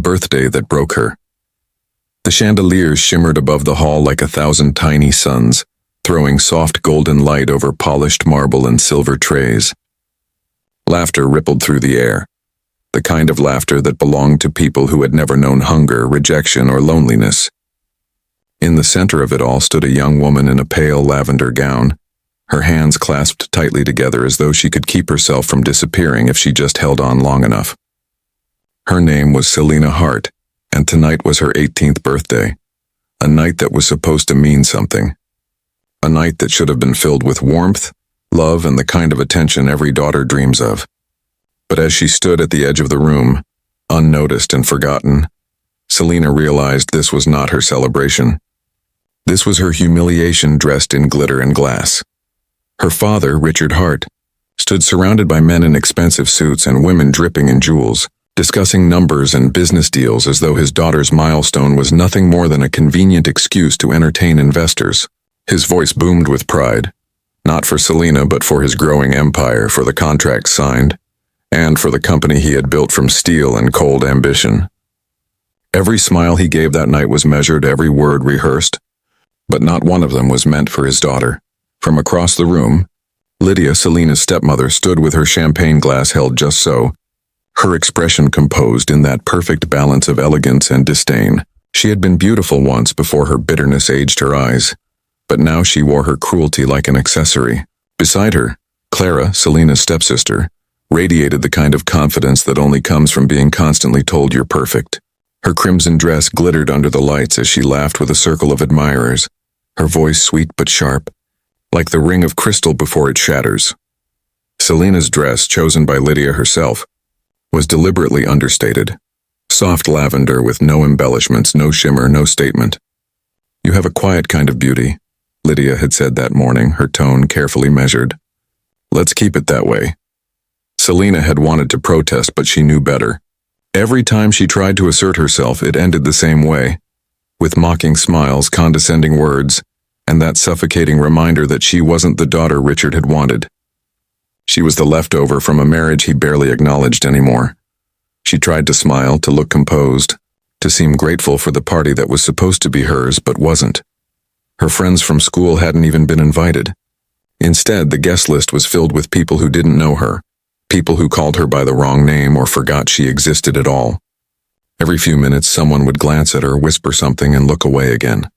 birthday that broke her. The chandeliers shimmered above the hall like 1,000 tiny suns, throwing soft golden light over polished marble and silver trays. Laughter rippled through the air, the kind of laughter that belonged to people who had never known hunger, rejection, or loneliness. In the center of it all stood a young woman in a pale lavender gown, her hands clasped tightly together as though she could keep herself from disappearing if she just held on long enough. Her name was Selena Hart, and tonight was her 18th birthday, a night that was supposed to mean something. A night that should have been filled with warmth, love, and the kind of attention every daughter dreams of. But as she stood at the edge of the room, unnoticed and forgotten, Selena realized this was not her celebration. This was her humiliation dressed in glitter and glass. Her father, Richard Hart, stood surrounded by men in expensive suits and women dripping in jewels, discussing numbers and business deals as though his daughter's milestone was nothing more than a convenient excuse to entertain investors. His voice boomed with pride, not for Selena but for his growing empire, for the contracts signed, and for the company he had built from steel and cold ambition. Every smile he gave that night was measured, every word rehearsed, but not one of them was meant for his daughter. From across the room, Lydia, Selena's stepmother, stood with her champagne glass held just so, her expression composed in that perfect balance of elegance and disdain. She had been beautiful once before her bitterness aged her eyes, but now she wore her cruelty like an accessory. Beside her, Clara, Selena's stepsister, radiated the kind of confidence that only comes from being constantly told you're perfect. Her crimson dress glittered under the lights as she laughed with a circle of admirers, her voice sweet but sharp, like the ring of crystal before it shatters. Selena's dress, chosen by Lydia herself, was deliberately understated. Soft lavender with no embellishments, no shimmer, no statement. "You have a quiet kind of beauty," Lydia had said that morning, her tone carefully measured. "Let's keep it that way." Selena had wanted to protest, but she knew better. Every time she tried to assert herself, it ended the same way, with mocking smiles, condescending words, and that suffocating reminder that she wasn't the daughter Richard had wanted. She was the leftover from a marriage he barely acknowledged anymore. She tried to smile, to look composed, to seem grateful for the party that was supposed to be hers but wasn't. Her friends from school hadn't even been invited. Instead, the guest list was filled with people who didn't know her, people who called her by the wrong name or forgot she existed at all. Every few minutes, someone would glance at her, whisper something, and look away again.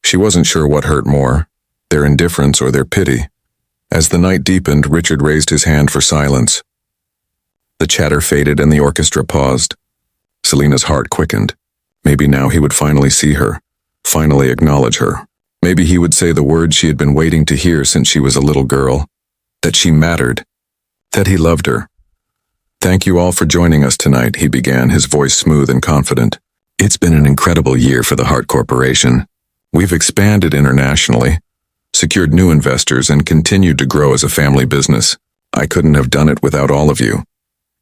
She wasn't sure what hurt more, their indifference or their pity. As the night deepened, Richard raised his hand for silence. The chatter faded and the orchestra paused. Selena's heart quickened. Maybe now he would finally see her, finally acknowledge her. Maybe he would say the words she had been waiting to hear since she was a little girl, that she mattered, that he loved her. "Thank you all for joining us tonight," he began, his voice smooth and confident. "It's been an incredible year for the Hart Corporation. We've expanded internationally, secured new investors, and continued to grow as a family business. I couldn't have done it without all of you."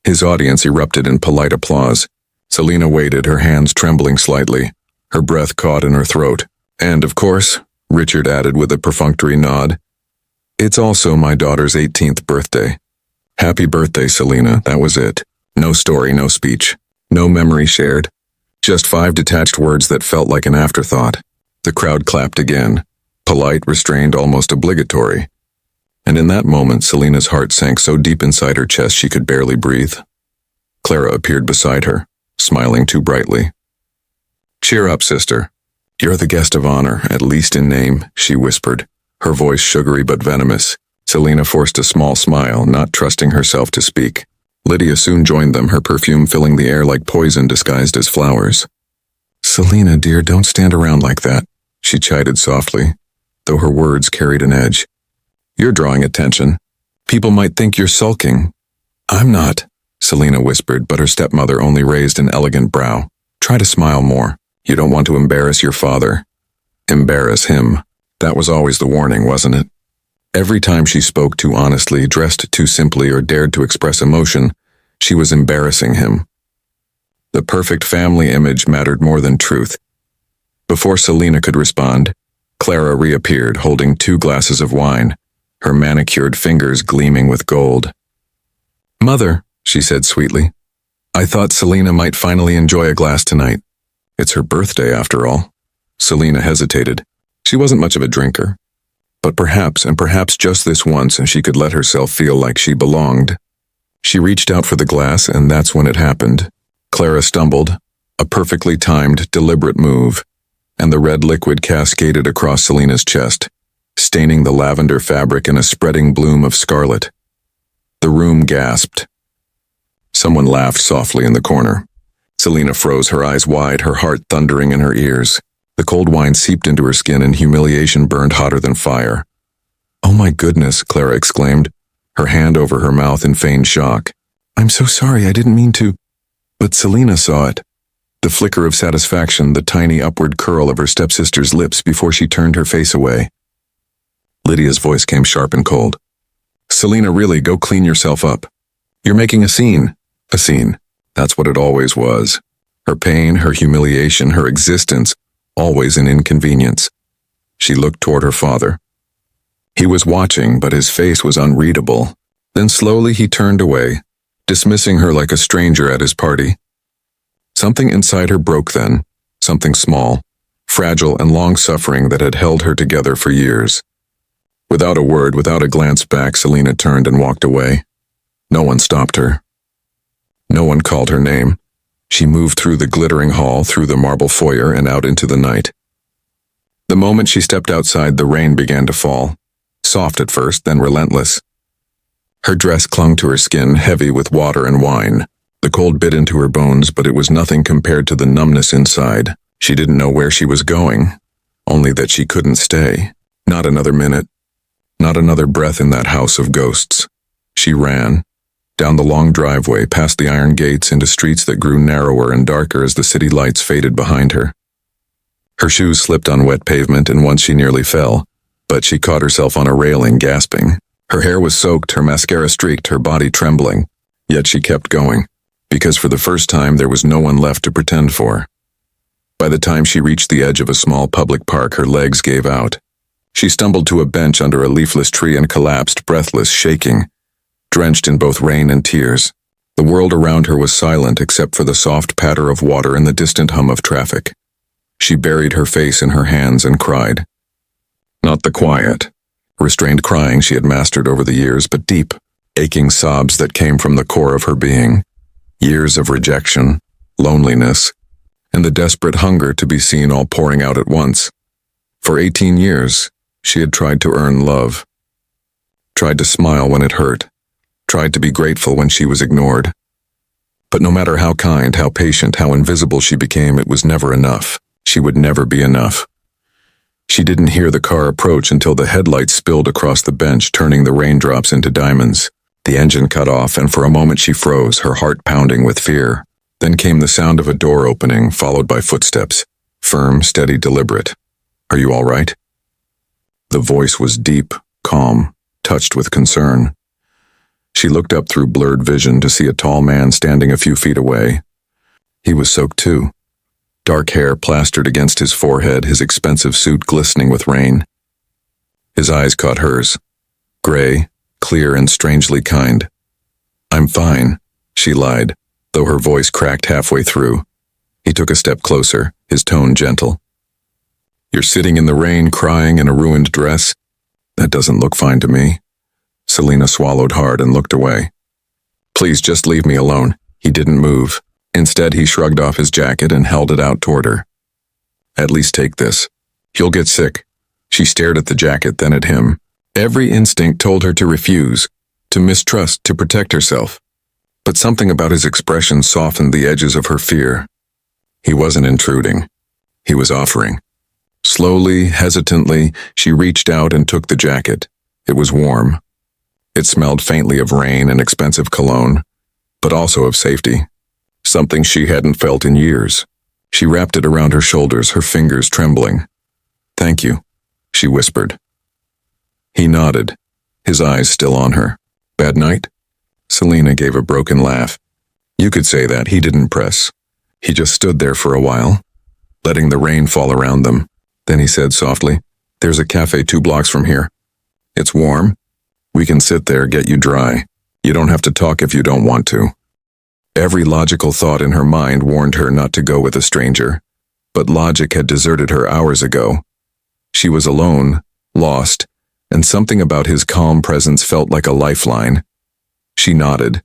His audience erupted in polite applause. Selena waited, her hands trembling slightly, her breath caught in her throat. "And of course," Richard added with a perfunctory nod, "it's also my daughter's 18th birthday. Happy birthday, Selena." That was it. No story, no speech, no memory shared. Just 5 detached words that felt like an afterthought. The crowd clapped again, polite, restrained, almost obligatory. And in that moment, Selena's heart sank so deep inside her chest she could barely breathe. Clara appeared beside her, smiling too brightly. "Cheer up, sister. You're the guest of honor, at least in name," she whispered, her voice sugary but venomous. Selena forced a small smile, not trusting herself to speak. Lydia soon joined them, her perfume filling the air like poison disguised as flowers. "Selena, dear, don't stand around like that," she chided softly, though her words carried an edge. "You're drawing attention. People might think you're sulking." "I'm not," Selena whispered, but her stepmother only raised an elegant brow. "Try to smile more. You don't want to embarrass your father." Embarrass him. That was always the warning, wasn't it? Every time she spoke too honestly, dressed too simply, or dared to express emotion, she was embarrassing him. The perfect family image mattered more than truth. Before Selena could respond, Clara reappeared, holding 2 glasses of wine, her manicured fingers gleaming with gold. "Mother," she said sweetly, I thought Selena might finally enjoy a glass tonight. It's her birthday, after all. Selena hesitated. She wasn't much of a drinker. But perhaps just this once, she could let herself feel like she belonged. She reached out for the glass, and that's when it happened. Clara stumbled, a perfectly timed, deliberate move, and the red liquid cascaded across Selena's chest, staining the lavender fabric in a spreading bloom of scarlet. The room gasped. Someone laughed softly in the corner. Selena froze, her eyes wide, her heart thundering in her ears. The cold wine seeped into her skin and humiliation burned hotter than fire. "Oh my goodness," Clara exclaimed, her hand over her mouth in feigned shock. "I'm so sorry, I didn't mean to." But Selena saw it. The flicker of satisfaction, the tiny upward curl of her stepsister's lips before she turned her face away. Lydia's voice came sharp and cold. "Selena, really, go clean yourself up. You're making a scene." A scene. That's what it always was. Her pain, her humiliation, her existence, always an inconvenience. She looked toward her father. He was watching, but his face was unreadable. Then slowly he turned away, dismissing her like a stranger at his party. Something inside her broke then, something small, fragile and long-suffering that had held her together for years. Without a word, without a glance back, Selena turned and walked away. No one stopped her. No one called her name. She moved through the glittering hall, through the marble foyer, and out into the night. The moment she stepped outside, the rain began to fall, soft at first, then relentless. Her dress clung to her skin, heavy with water and wine. The cold bit into her bones, but it was nothing compared to the numbness inside. She didn't know where she was going, only that she couldn't stay. Not another minute, not another breath in that house of ghosts. She ran. Down the long driveway, past the iron gates, into streets that grew narrower and darker as the city lights faded behind her. Her shoes slipped on wet pavement, and once she nearly fell, but she caught herself on a railing, gasping. Her hair was soaked, her mascara streaked, her body trembling. Yet she kept going, because for the first time there was no one left to pretend for. By the time she reached the edge of a small public park, her legs gave out. She stumbled to a bench under a leafless tree and collapsed, breathless, shaking, drenched in both rain and tears. The world around her was silent except for the soft patter of water and the distant hum of traffic. She buried her face in her hands and cried. Not the quiet, restrained crying she had mastered over the years, but deep, aching sobs that came from the core of her being. Years of rejection, loneliness, and the desperate hunger to be seen all pouring out at once. For 18 years, she had tried to earn love. Tried to smile when it hurt. Tried to be grateful when she was ignored. But no matter how kind, how patient, how invisible she became, it was never enough. She would never be enough. She didn't hear the car approach until the headlights spilled across the bench, turning the raindrops into diamonds. The engine cut off, and for a moment she froze, her heart pounding with fear. Then came the sound of a door opening, followed by footsteps. Firm, steady, deliberate. "Are you all right?" The voice was deep, calm, touched with concern. She looked up through blurred vision to see a tall man standing a few feet away. He was soaked too. Dark hair plastered against his forehead, his expensive suit glistening with rain. His eyes caught hers. Gray, clear, and strangely kind. "I'm fine," she lied, though her voice cracked halfway through. He took a step closer, his tone gentle. "You're sitting in the rain, crying in a ruined dress? That doesn't look fine to me." Selena swallowed hard and looked away. "Please just leave me alone." He didn't move. Instead, he shrugged off his jacket and held it out toward her. "At least take this. You'll get sick." She stared at the jacket, then at him. Every instinct told her to refuse, to mistrust, to protect herself. But something about his expression softened the edges of her fear. He wasn't intruding. He was offering. Slowly, hesitantly, she reached out and took the jacket. It was warm. It smelled faintly of rain and expensive cologne, but also of safety. Something she hadn't felt in years. She wrapped it around her shoulders, her fingers trembling. "Thank you," she whispered. He nodded, his eyes still on her. "Bad night?" Selena gave a broken laugh. You could say that. He didn't press. He just stood there for a while, letting the rain fall around them. Then he said softly, "There's a cafe 2 blocks from here. It's warm. We can sit there, get you dry. You don't have to talk if you don't want to." Every logical thought in her mind warned her not to go with a stranger, but logic had deserted her hours ago. She was alone, lost, and something about his calm presence felt like a lifeline. She nodded.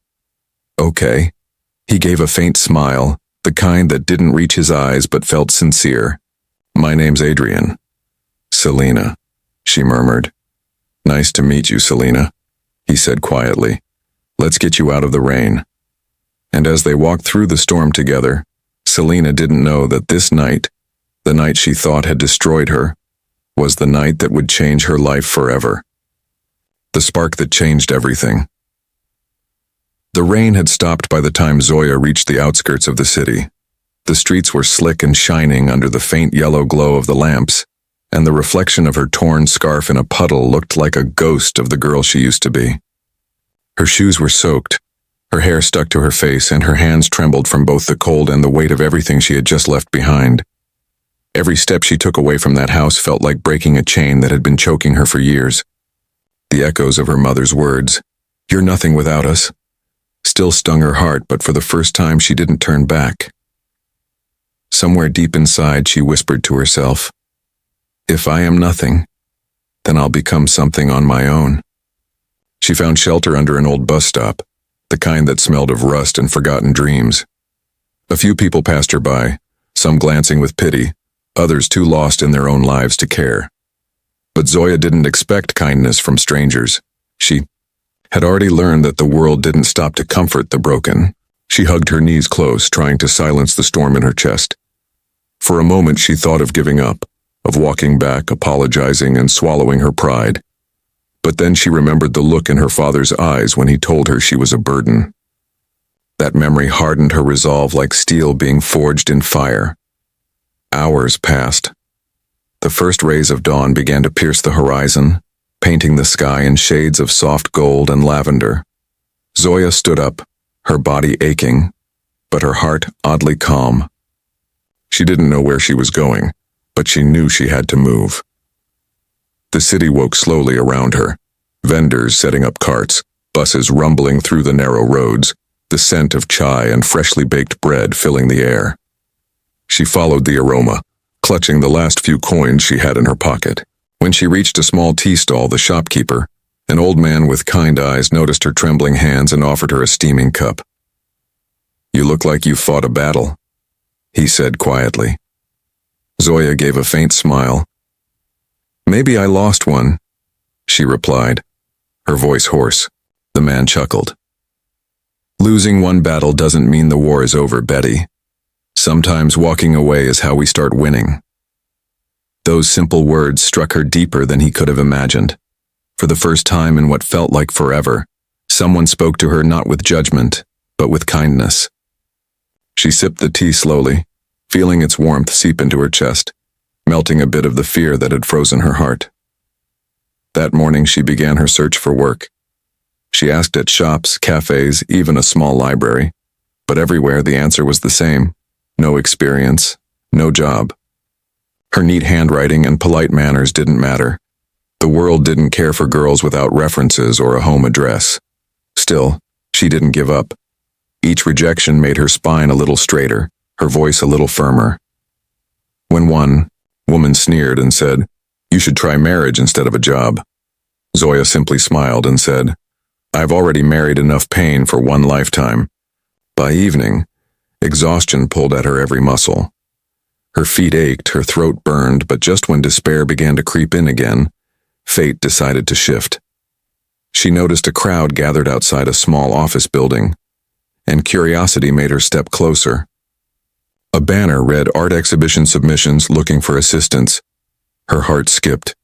Okay. He gave a faint smile, the kind that didn't reach his eyes but felt sincere. My name's Adrian. Selena, she murmured. Nice to meet you, Selena, he said quietly. Let's get you out of the rain. And as they walked through the storm together, Selena didn't know that this night, the night she thought had destroyed her, was the night that would change her life forever. The spark that changed everything. The rain had stopped by the time Zoya reached the outskirts of the city. The streets were slick and shining under the faint yellow glow of the lamps, and the reflection of her torn scarf in a puddle looked like a ghost of the girl she used to be. Her shoes were soaked, her hair stuck to her face, and her hands trembled from both the cold and the weight of everything she had just left behind. Every step she took away from that house felt like breaking a chain that had been choking her for years. The echoes of her mother's words, "You're nothing without us," still stung her heart, but for the first time she didn't turn back. Somewhere deep inside she whispered to herself, "If I am nothing, then I'll become something on my own." She found shelter under an old bus stop, the kind that smelled of rust and forgotten dreams. A few people passed her by, some glancing with pity, others too lost in their own lives to care. But Zoya didn't expect kindness from strangers. She had already learned that the world didn't stop to comfort the broken. She hugged her knees close, trying to silence the storm in her chest. For a moment she thought of giving up, of walking back, apologizing, and swallowing her pride. But then she remembered the look in her father's eyes when he told her she was a burden. That memory hardened her resolve like steel being forged in fire. Hours passed. The first rays of dawn began to pierce the horizon, painting the sky in shades of soft gold and lavender. Zoya stood up, her body aching, but her heart oddly calm. She didn't know where she was going, but she knew she had to move. The city woke slowly around her, vendors setting up carts, buses rumbling through the narrow roads, the scent of chai and freshly baked bread filling the air. She followed the aroma, clutching the last few coins she had in her pocket. When she reached a small tea stall, the shopkeeper, an old man with kind eyes, noticed her trembling hands and offered her a steaming cup. "You look like you fought a battle," he said quietly. Zoya gave a faint smile. "Maybe I lost one," she replied, her voice hoarse. The man chuckled. "Losing one battle doesn't mean the war is over, Betty. Sometimes walking away is how we start winning." Those simple words struck her deeper than he could have imagined. For the first time in what felt like forever, someone spoke to her not with judgment, but with kindness. She sipped the tea slowly, feeling its warmth seep into her chest, melting a bit of the fear that had frozen her heart. That morning she began her search for work. She asked at shops, cafes, even a small library, but everywhere the answer was the same: no experience, no job. Her neat handwriting and polite manners didn't matter. The world didn't care for girls without references or a home address. Still, she didn't give up. Each rejection made her spine a little straighter, her voice a little firmer. When one woman sneered and said, "You should try marriage instead of a job," Zoya simply smiled and said, "I've already married enough pain for one lifetime." By evening, exhaustion pulled at her every muscle. Her feet ached, her throat burned, but just when despair began to creep in again, fate decided to shift. She noticed a crowd gathered outside a small office building, and curiosity made her step closer. A banner read "Art Exhibition Submissions Looking for Assistance." Her heart skipped.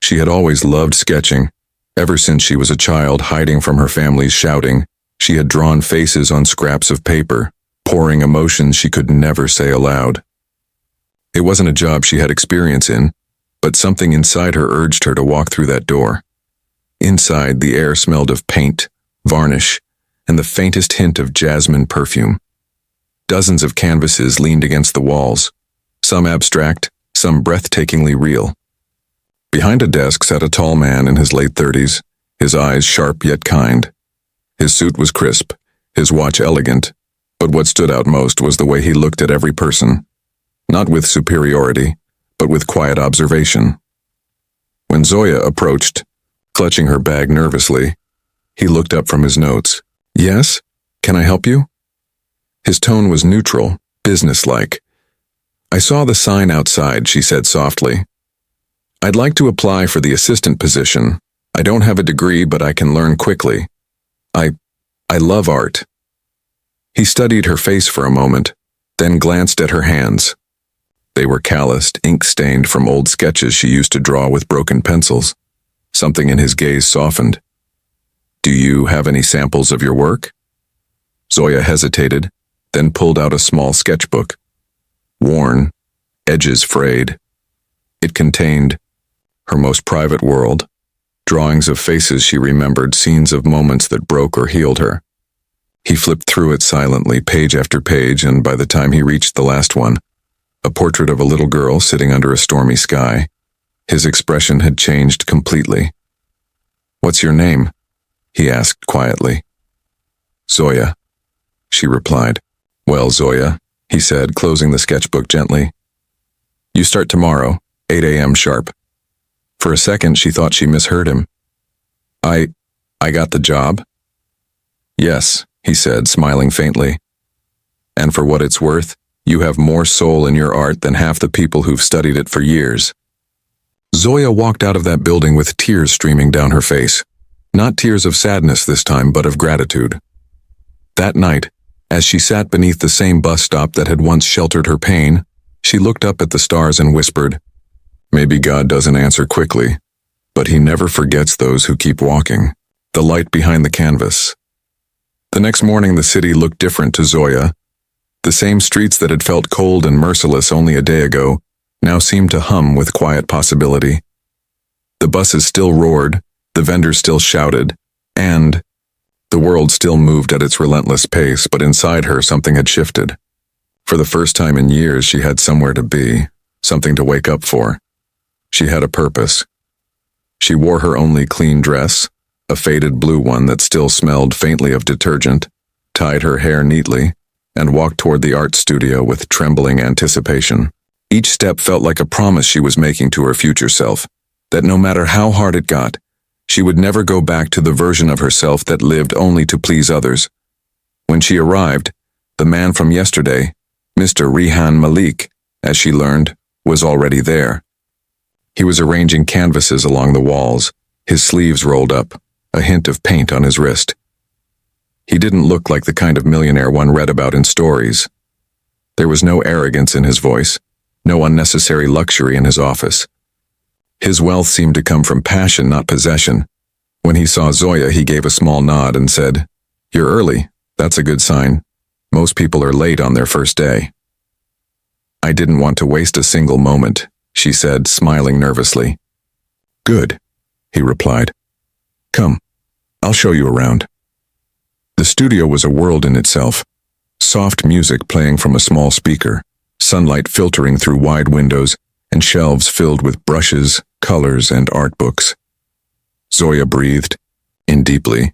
She had always loved sketching. Ever since she was a child, hiding from her family's shouting, she had drawn faces on scraps of paper, pouring emotions she could never say aloud. It wasn't a job she had experience in, but something inside her urged her to walk through that door. Inside, the air smelled of paint, varnish, and the faintest hint of jasmine perfume. Dozens of canvases leaned against the walls, some abstract, some breathtakingly real. Behind a desk sat a tall man in his late 30s, his eyes sharp yet kind. His suit was crisp, his watch elegant, But what stood out most was the way he looked at every person, not with superiority, but with quiet observation. When Zoya approached, clutching her bag nervously, he looked up from his notes. "Yes? Can I help you?" His tone was neutral, businesslike. "I saw the sign outside," she said softly. "I'd like to apply for the assistant position. I don't have a degree, but I can learn quickly. I love art." He studied her face for a moment, then glanced at her hands. They were calloused, ink-stained from old sketches she used to draw with broken pencils. Something in his gaze softened. "Do you have any samples of your work?" Zoya hesitated, then pulled out a small sketchbook. Worn, edges frayed. It contained her most private world, drawings of faces she remembered, scenes of moments that broke or healed her. He flipped through it silently, page after page, and by the time he reached the last one, a portrait of a little girl sitting under a stormy sky, his expression had changed completely. "What's your name?" he asked quietly. "Zoya," she replied. "Well, Zoya," he said, closing the sketchbook gently. "You start tomorrow, 8 a.m. sharp." For a second, she thought she misheard him. I got the job?" "Yes," he said, smiling faintly. "And for what it's worth, you have more soul in your art than half the people who've studied it for years." Zoya walked out of that building with tears streaming down her face. Not tears of sadness this time, but of gratitude. That night, as she sat beneath the same bus stop that had once sheltered her pain, she looked up at the stars and whispered, "Maybe God doesn't answer quickly, but he never forgets those who keep walking." The light behind the canvas. The next morning the city looked different to Zoya. The same streets that had felt cold and merciless only a day ago now seemed to hum with quiet possibility. The buses still roared, the vendors still shouted, and the world still moved at its relentless pace, but inside her something had shifted. For the first time in years she had somewhere to be, something to wake up for. She had a purpose. She wore her only clean dress, a faded blue one that still smelled faintly of detergent, tied her hair neatly, and walked toward the art studio with trembling anticipation. Each step felt like a promise she was making to her future self, that no matter how hard it got, she would never go back to the version of herself that lived only to please others. When she arrived, the man from yesterday, Mr. Rehan Malik, as she learned, was already there. He was arranging canvases along the walls, his sleeves rolled up, a hint of paint on his wrist. He didn't look like the kind of millionaire one read about in stories. There was no arrogance in his voice, no unnecessary luxury in his office. His wealth seemed to come from passion, not possession. When he saw Zoya, he gave a small nod and said, "You're early. That's a good sign. Most people are late on their first day." "I didn't want to waste a single moment," she said, smiling nervously. "Good," he replied. "Come, I'll show you around." The studio was a world in itself. Soft music playing from a small speaker, sunlight filtering through wide windows, and shelves filled with brushes, colors, and art books. Zoya breathed, in deeply,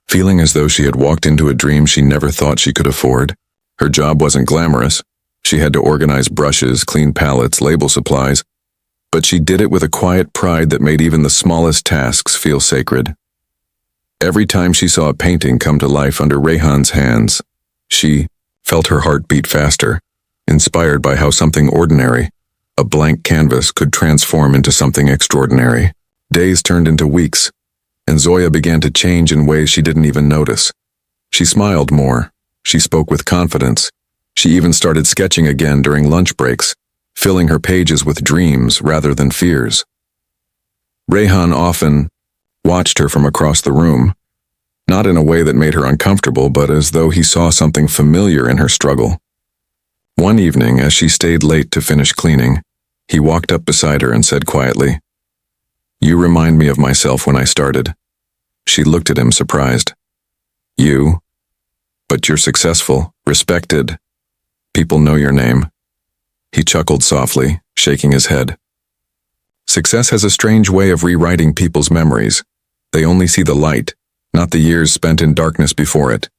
feeling as though she had walked into a dream she never thought she could afford. Her job wasn't glamorous. She had to organize brushes, clean palettes, label supplies, but she did it with a quiet pride that made even the smallest tasks feel sacred. Every time she saw a painting come to life under Rehan's hands, she felt her heart beat faster, inspired by how something ordinary, a blank canvas, could transform into something extraordinary. Days turned into weeks, and Zoya began to change in ways she didn't even notice. She smiled more. She spoke with confidence. She even started sketching again during lunch breaks, filling her pages with dreams rather than fears. Rehan often watched her from across the room, not in a way that made her uncomfortable, but as though he saw something familiar in her struggle. One evening, as she stayed late to finish cleaning, he walked up beside her and said quietly, "You remind me of myself when I started." She looked at him surprised. "You? But you're successful, respected. People know your name." He chuckled softly, shaking his head. Success has a strange way of rewriting people's memories. They only see the light, not the years spent in darkness before it.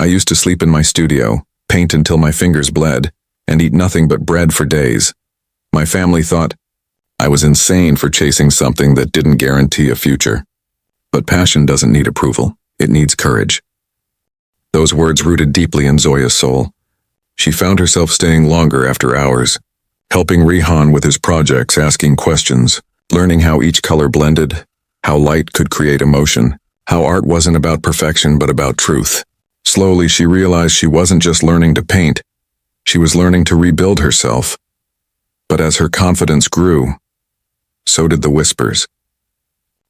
I used to sleep in my studio, paint until my fingers bled, and eat nothing but bread for days. My family thought I was insane for chasing something that didn't guarantee a future. But passion doesn't need approval, it needs courage. Those words rooted deeply in Zoya's soul. She found herself staying longer after hours, helping Rehan with his projects, asking questions, learning how each color blended, how light could create emotion, how art wasn't about perfection but about truth. Slowly she realized she wasn't just learning to paint, she was learning to rebuild herself. But as her confidence grew, so did the whispers.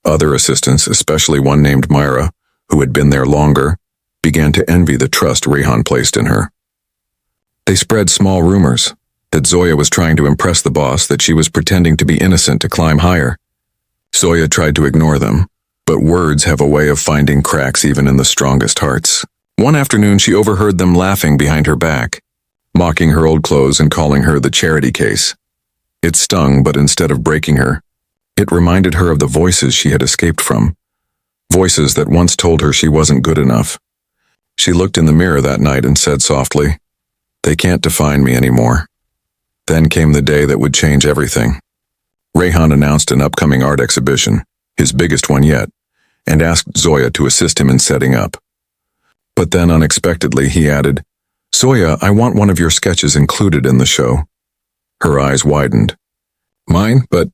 Other assistants, especially one named Myra, who had been there longer, began to envy the trust Rehan placed in her. They spread small rumors that Zoya was trying to impress the boss, that she was pretending to be innocent to climb higher. Zoya tried to ignore them, but words have a way of finding cracks even in the strongest hearts. One afternoon she overheard them laughing behind her back, mocking her old clothes and calling her the charity case. It stung, but instead of breaking her, it reminded her of the voices she had escaped from, voices that once told her she wasn't good enough. She looked in the mirror that night and said softly, "They can't define me anymore." Then came the day that would change everything. Rehan announced an upcoming art exhibition, his biggest one yet, and asked Zoya to assist him in setting up. But then unexpectedly he added, "Zoya, I want one of your sketches included in the show." Her eyes widened. "Mine? But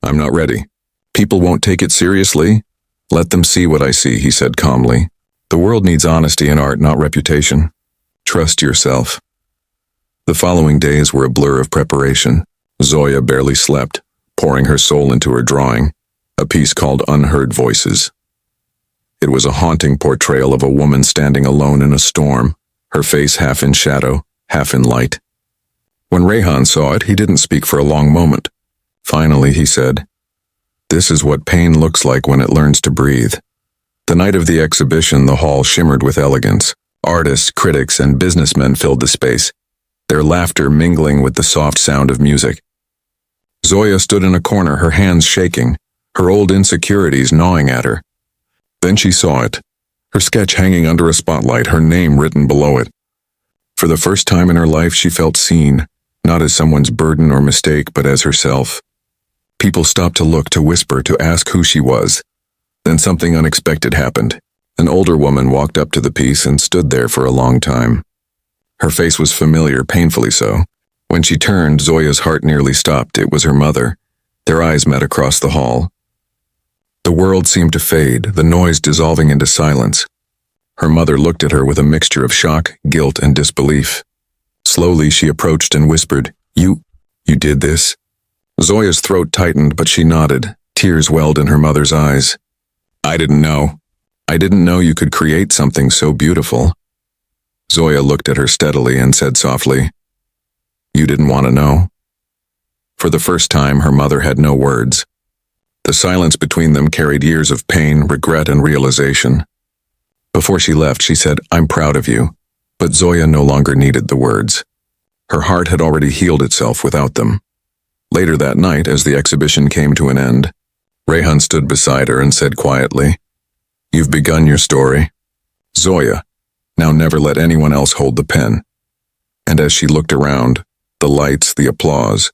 I'm not ready. People won't take it seriously. Let them see what I see," he said calmly. "The world needs honesty in art, not reputation. Trust yourself." The following days were a blur of preparation. Zoya barely slept, pouring her soul into her drawing, a piece called Unheard Voices. It was a haunting portrayal of a woman standing alone in a storm, her face half in shadow, half in light. When Rehan saw it, he didn't speak for a long moment. Finally, he said, "This is what pain looks like when it learns to breathe." The night of the exhibition, the hall shimmered with elegance. Artists, critics, and businessmen filled the space, their laughter mingling with the soft sound of music. Zoya stood in a corner, her hands shaking, her old insecurities gnawing at her. Then she saw it, her sketch hanging under a spotlight, her name written below it. For the first time in her life, she felt seen, not as someone's burden or mistake, but as herself. People stopped to look, to whisper, to ask who she was. Then something unexpected happened. An older woman walked up to the piece and stood there for a long time. Her face was familiar, painfully so. When she turned, Zoya's heart nearly stopped. It was her mother. Their eyes met across the hall. The world seemed to fade, the noise dissolving into silence. Her mother looked at her with a mixture of shock, guilt, and disbelief. Slowly she approached and whispered, You did this?" Zoya's throat tightened, but she nodded. Tears welled in her mother's eyes. "I didn't know. I didn't know you could create something so beautiful." Zoya looked at her steadily and said softly, "You didn't want to know?" For the first time, her mother had no words. The silence between them carried years of pain, regret, and realization. Before she left, she said, "I'm proud of you." But Zoya no longer needed the words. Her heart had already healed itself without them. Later that night, as the exhibition came to an end, Rehan stood beside her and said quietly, "You've begun your story. Zoya, now never let anyone else hold the pen." And as she looked around, the lights, the applause,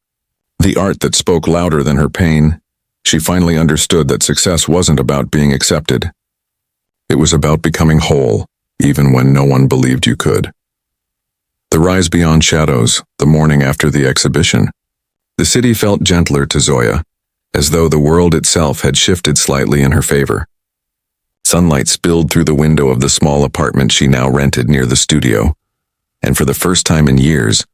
the art that spoke louder than her pain, she finally understood that success wasn't about being accepted. It was about becoming whole, even when no one believed you could. The rise beyond shadows, the morning after the exhibition. The city felt gentler to Zoya, as though the world itself had shifted slightly in her favor. Sunlight spilled through the window of the small apartment she now rented near the studio, and for the first time in years,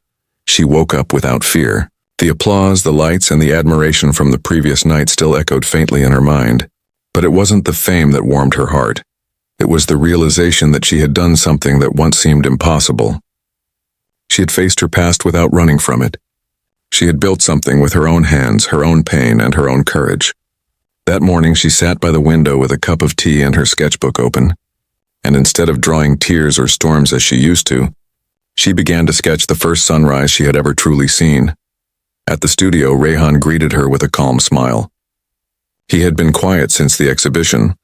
she woke up without fear. The applause, the lights, and the admiration from the previous night still echoed faintly in her mind, but it wasn't the fame that warmed her heart. It was the realization that she had done something that once seemed impossible. She had faced her past without running from it. She had built something with her own hands, her own pain, and her own courage. That morning she sat by the window with a cup of tea and her sketchbook open, and instead of drawing tears or storms as she used to, she began to sketch the first sunrise she had ever truly seen. At the studio, Rehan greeted her with a calm smile. He had been quiet since the exhibition,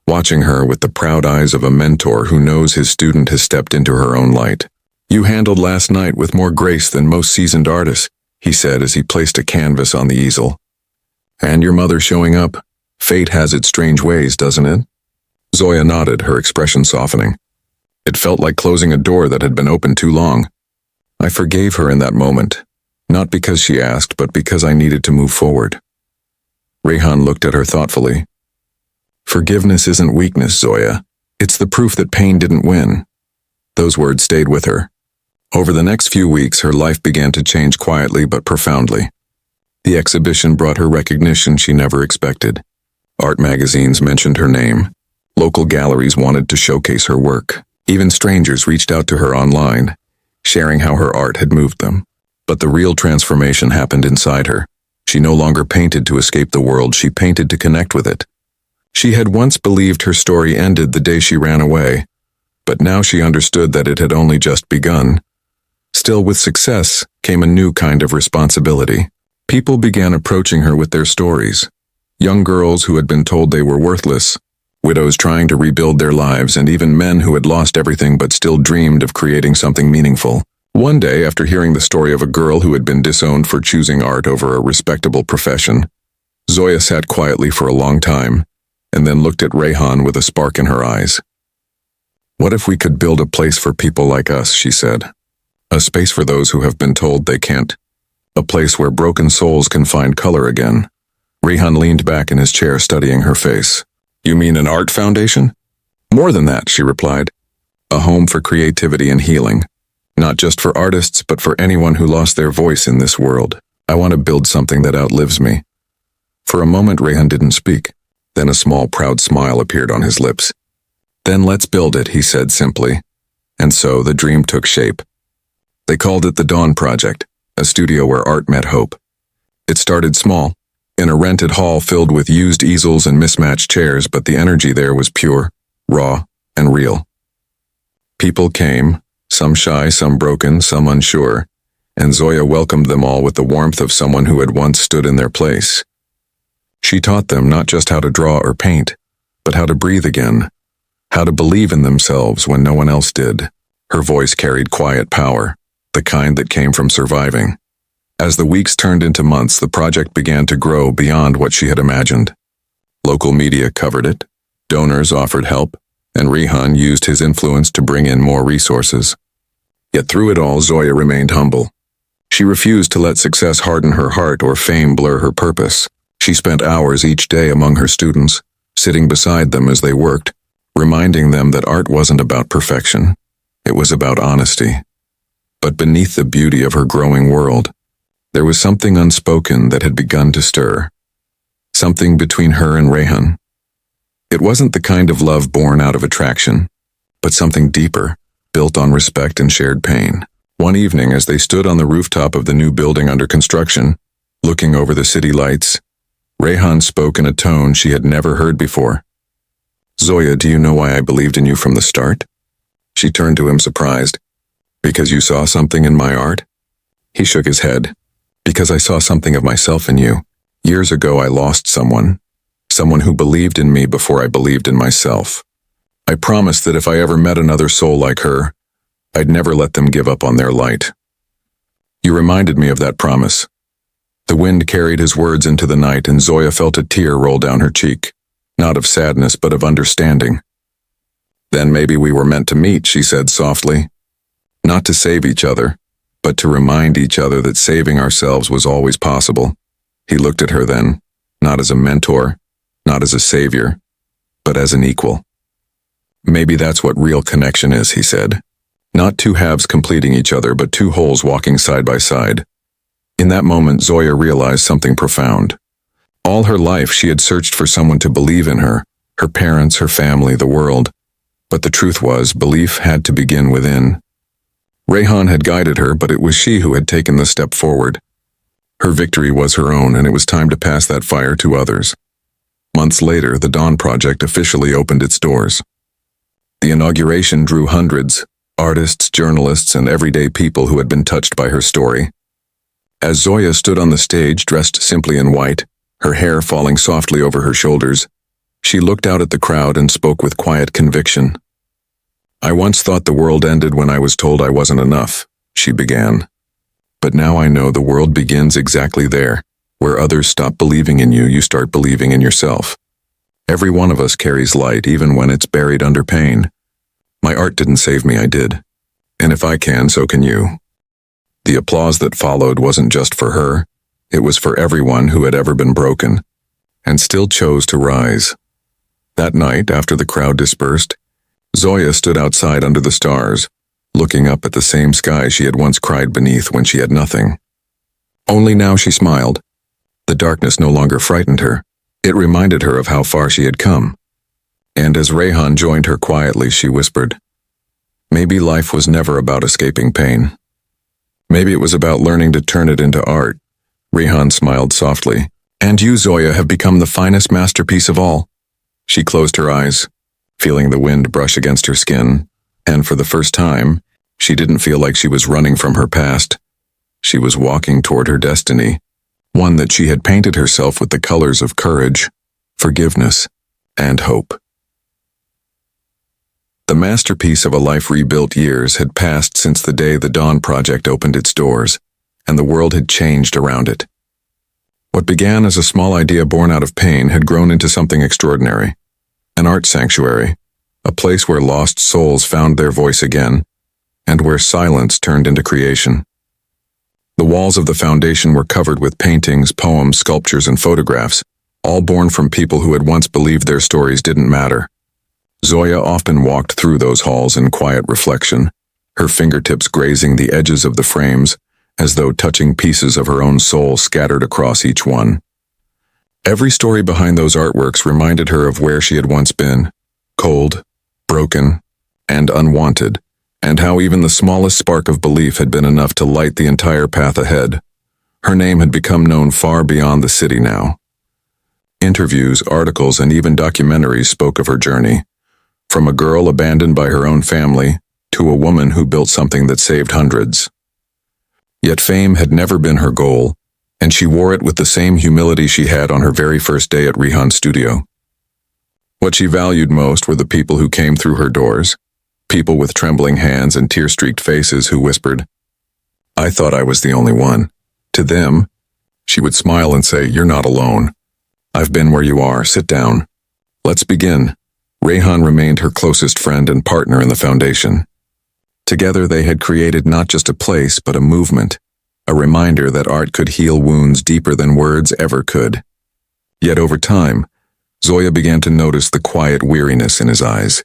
watching her with the proud eyes of a mentor who knows his student has stepped into her own light. "You handled last night with more grace than most seasoned artists," he said as he placed a canvas on the easel. "And your mother showing up. Fate has its strange ways, doesn't it?" Zoya nodded, her expression softening. It felt like closing a door that had been open too long. I forgave her in that moment, not because she asked, but because I needed to move forward. Rayhan looked at her thoughtfully. "Forgiveness isn't weakness, Zoya. It's the proof that pain didn't win." Those words stayed with her. Over the next few weeks, her life began to change quietly but profoundly. The exhibition brought her recognition she never expected. Art magazines mentioned her name. Local galleries wanted to showcase her work. Even strangers reached out to her online, sharing how her art had moved them. But the real transformation happened inside her. She no longer painted to escape the world, she painted to connect with it. She had once believed her story ended the day she ran away, but now she understood that it had only just begun. Still, with success came a new kind of responsibility. People began approaching her with their stories. Young girls who had been told they were worthless, widows trying to rebuild their lives, and even men who had lost everything but still dreamed of creating something meaningful. One day, after hearing the story of a girl who had been disowned for choosing art over a respectable profession, Zoya sat quietly for a long time, and then looked at Rayhan with a spark in her eyes. "What if we could build a place for people like us," she said. "A space for those who have been told they can't. A place where broken souls can find color again." Rayhan leaned back in his chair, studying her face. "You mean an art foundation?" "More than that," she replied. "A home for creativity and healing. Not just for artists, but for anyone who lost their voice in this world. I want to build something that outlives me." For a moment, Rayhan didn't speak. Then a small, proud smile appeared on his lips. "Then let's build it," he said simply. And so the dream took shape. They called it the Dawn Project, a studio where art met hope. It started small, in a rented hall filled with used easels and mismatched chairs, but the energy there was pure, raw, and real. People came, some shy, some broken, some unsure, and Zoya welcomed them all with the warmth of someone who had once stood in their place. She taught them not just how to draw or paint, but how to breathe again, how to believe in themselves when no one else did. Her voice carried quiet power, the kind that came from surviving. As the weeks turned into months, the project began to grow beyond what she had imagined. Local media covered it, donors offered help, and Rayhan used his influence to bring in more resources. Yet through it all, Zoya remained humble. She refused to let success harden her heart or fame blur her purpose. She spent hours each day among her students, sitting beside them as they worked, reminding them that art wasn't about perfection. It was about honesty. But beneath the beauty of her growing world, there was something unspoken that had begun to stir. Something between her and Rayhan. It wasn't the kind of love born out of attraction, but something deeper, built on respect and shared pain. One evening, as they stood on the rooftop of the new building under construction, looking over the city lights, Rayhan spoke in a tone she had never heard before. "Zoya, do you know why I believed in you from the start?" She turned to him surprised. "Because you saw something in my art?" He shook his head. "Because I saw something of myself in you. Years ago I lost someone who believed in me before I believed in myself. I promised that if I ever met another soul like her, I'd never let them give up on their light. You reminded me of that promise." The wind carried his words into the night, and Zoya felt a tear roll down her cheek, not of sadness but of understanding. "Then maybe we were meant to meet," she said softly. "Not to save each other, but to remind each other that saving ourselves was always possible." He looked at her then, not as a mentor, not as a savior, but as an equal. "Maybe that's what real connection is," he said. "Not two halves completing each other, but two wholes walking side by side." In that moment, Zoya realized something profound. All her life, she had searched for someone to believe in her parents, her family, the world. But the truth was, belief had to begin within. Rayhan had guided her, but it was she who had taken the step forward. Her victory was her own, and it was time to pass that fire to others. Months later, the Dawn Project officially opened its doors. The inauguration drew hundreds, artists, journalists, and everyday people who had been touched by her story. As Zoya stood on the stage, dressed simply in white, her hair falling softly over her shoulders, She looked out at the crowd and spoke with quiet conviction. "I once thought the world ended when I was told I wasn't enough," she began. "But now I know the world begins exactly there. Where others stop believing in you, you start believing in yourself. Every one of us carries light, even when it's buried under pain. My art didn't save me, I did. And if I can, so can you." The applause that followed wasn't just for her. It was for everyone who had ever been broken, and still chose to rise. That night, after the crowd dispersed, Zoya stood outside under the stars, looking up at the same sky she had once cried beneath when she had nothing. Only now she smiled. The darkness no longer frightened her. It reminded her of how far she had come. And as Rayhan joined her quietly, she whispered, "Maybe life was never about escaping pain. Maybe it was about learning to turn it into art." Rayhan smiled softly. "And you, Zoya, have become the finest masterpiece of all." She closed her eyes, feeling the wind brush against her skin, and for the first time, she didn't feel like she was running from her past. She was walking toward her destiny, one that she had painted herself with the colors of courage, forgiveness, and hope. The masterpiece of a life rebuilt years had passed since the day the Dawn Project opened its doors, and the world had changed around it. What began as a small idea born out of pain had grown into something extraordinary. An art sanctuary, a place where lost souls found their voice again, and where silence turned into creation. The walls of the foundation were covered with paintings, poems, sculptures, and photographs, all born from people who had once believed their stories didn't matter. Zoya often walked through those halls in quiet reflection, her fingertips grazing the edges of the frames, as though touching pieces of her own soul scattered across each one. Every story behind those artworks reminded her of where she had once been, cold, broken, and unwanted, and how even the smallest spark of belief had been enough to light the entire path ahead. Her name had become known far beyond the city now. Interviews, articles, and even documentaries spoke of her journey, from a girl abandoned by her own family to a woman who built something that saved hundreds. Yet fame had never been her goal, and she wore it with the same humility she had on her very first day at Rayhan's studio. What she valued most were the people who came through her doors, people with trembling hands and tear-streaked faces who whispered, "I thought I was the only one." To them, she would smile and say, "You're not alone. I've been where you are. Sit down. Let's begin." Rayhan remained her closest friend and partner in the foundation. Together they had created not just a place, but a movement, a reminder that art could heal wounds deeper than words ever could. Yet over time, Zoya began to notice the quiet weariness in his eyes,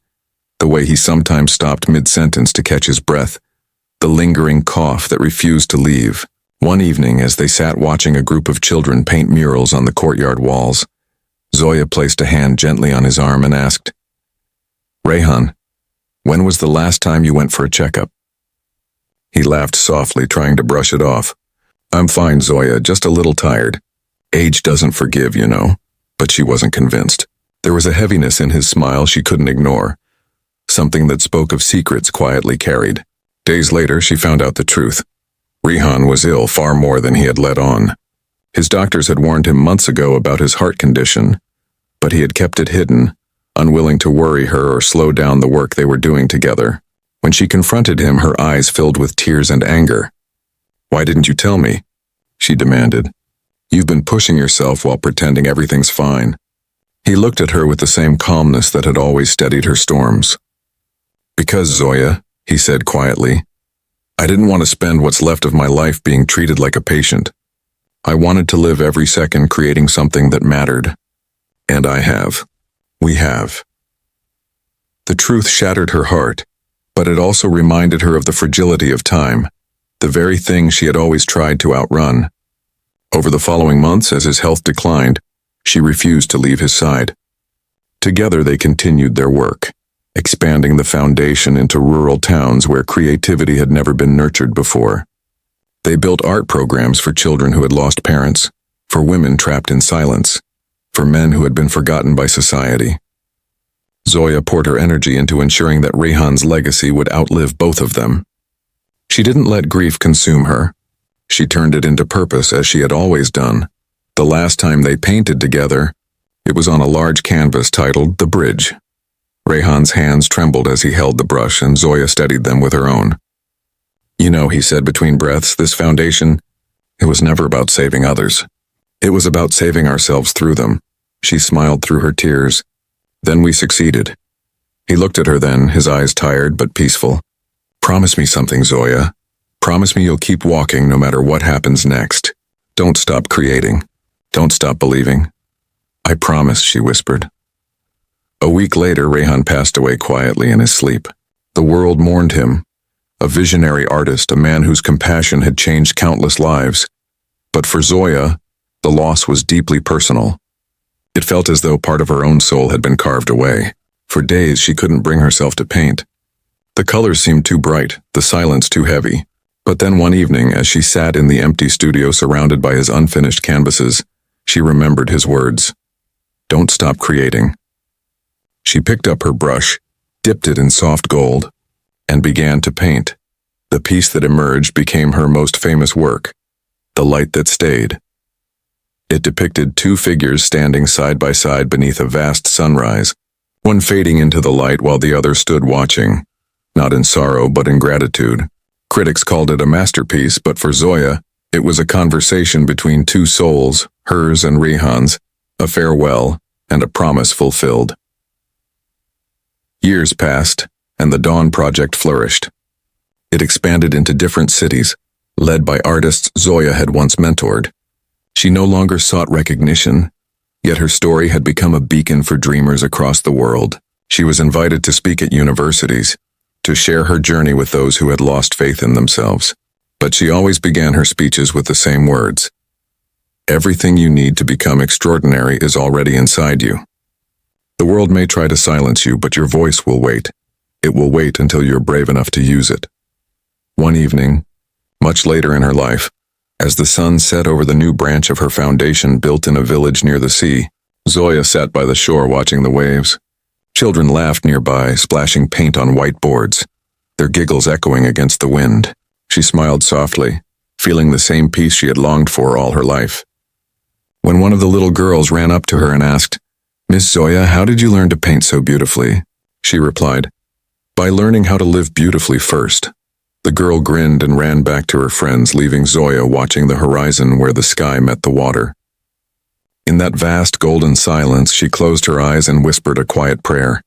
the way he sometimes stopped mid-sentence to catch his breath, the lingering cough that refused to leave. One evening, as they sat watching a group of children paint murals on the courtyard walls, Zoya placed a hand gently on his arm and asked, "Rayhan, when was the last time you went for a checkup?" He laughed softly, trying to brush it off. "I'm fine, Zoya, just a little tired. Age doesn't forgive, you know." But she wasn't convinced. There was a heaviness in his smile she couldn't ignore, something that spoke of secrets quietly carried. Days later, she found out the truth. Rayhan was ill far more than he had let on. His doctors had warned him months ago about his heart condition, but he had kept it hidden, unwilling to worry her or slow down the work they were doing together. When she confronted him, her eyes filled with tears and anger. "Why didn't you tell me?" she demanded. "You've been pushing yourself while pretending everything's fine." He looked at her with the same calmness that had always steadied her storms. "Because, Zoya," he said quietly, "I didn't want to spend what's left of my life being treated like a patient. I wanted to live every second creating something that mattered. And I have. We have." The truth shattered her heart, but it also reminded her of the fragility of time, the very thing she had always tried to outrun. Over the following months, as his health declined, she refused to leave his side. Together they continued their work, expanding the foundation into rural towns where creativity had never been nurtured before. They built art programs for children who had lost parents, for women trapped in silence, for men who had been forgotten by society. Zoya poured her energy into ensuring that Rayhan's legacy would outlive both of them. She didn't let grief consume her. She turned it into purpose as she had always done. The last time they painted together, It was on a large canvas titled The Bridge. Rayhan's hands trembled as he held the brush, and Zoya steadied them with her own. "You know," he said between breaths, "this foundation, it was never about saving others. It was about saving ourselves through them." She smiled through her tears. "Then we succeeded." He looked at her then, his eyes tired but peaceful. "Promise me something, Zoya. Promise me you'll keep walking no matter what happens next. Don't stop creating. Don't stop believing." "I promise," she whispered. A week later, Rayhan passed away quietly in his sleep. The world mourned him. A visionary artist, a man whose compassion had changed countless lives. But for Zoya, the loss was deeply personal. It felt as though part of her own soul had been carved away. For days, she couldn't bring herself to paint. The colors seemed too bright, the silence too heavy. But then one evening, as she sat in the empty studio surrounded by his unfinished canvases, she remembered his words. "Don't stop creating." She picked up her brush, dipped it in soft gold, and began to paint. The piece that emerged became her most famous work, The Light That Stayed. It depicted two figures standing side by side beneath a vast sunrise, one fading into the light while the other stood watching, not in sorrow but in gratitude. Critics called it a masterpiece, but for Zoya, it was a conversation between two souls, hers and Rayhan's, a farewell and a promise fulfilled. Years passed, and the Dawn Project flourished. It expanded into different cities, led by artists Zoya had once mentored. She no longer sought recognition, yet her story had become a beacon for dreamers across the world. She was invited to speak at universities, to share her journey with those who had lost faith in themselves. But she always began her speeches with the same words. "Everything you need to become extraordinary is already inside you. The world may try to silence you, but your voice will wait. It will wait until you're brave enough to use it." One evening, much later in her life, as the sun set over the new branch of her foundation built in a village near the sea, Zoya sat by the shore watching the waves. Children laughed nearby, splashing paint on white boards, their giggles echoing against the wind. She smiled softly, feeling the same peace she had longed for all her life. When one of the little girls ran up to her and asked, "Miss Zoya, how did you learn to paint so beautifully?" She replied, "By learning how to live beautifully first." The girl grinned and ran back to her friends, leaving Zoya watching the horizon where the sky met the water. In that vast golden silence, she closed her eyes and whispered a quiet prayer.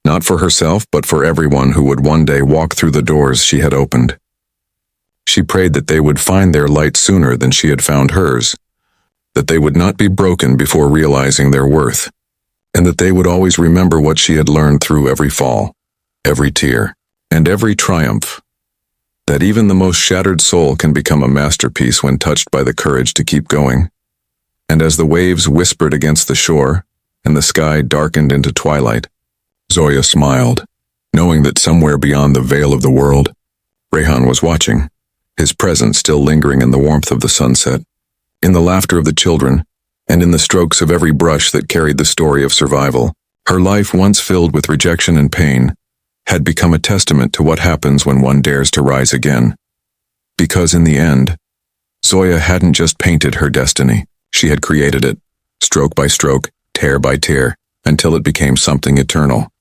Not for herself, but for everyone who would one day walk through the doors she had opened. She prayed that they would find their light sooner than she had found hers, that they would not be broken before realizing their worth, and that they would always remember what she had learned through every fall, every tear, and every triumph. That even the most shattered soul can become a masterpiece when touched by the courage to keep going. And as the waves whispered against the shore, and the sky darkened into twilight, Zoya smiled, knowing that somewhere beyond the veil of the world, Rayhan was watching, his presence still lingering in the warmth of the sunset, in the laughter of the children, and in the strokes of every brush that carried the story of survival. Her life, once filled with rejection and pain, had become a testament to what happens when one dares to rise again. Because in the end, Zoya hadn't just painted her destiny, she had created it, stroke by stroke, tear by tear, until it became something eternal.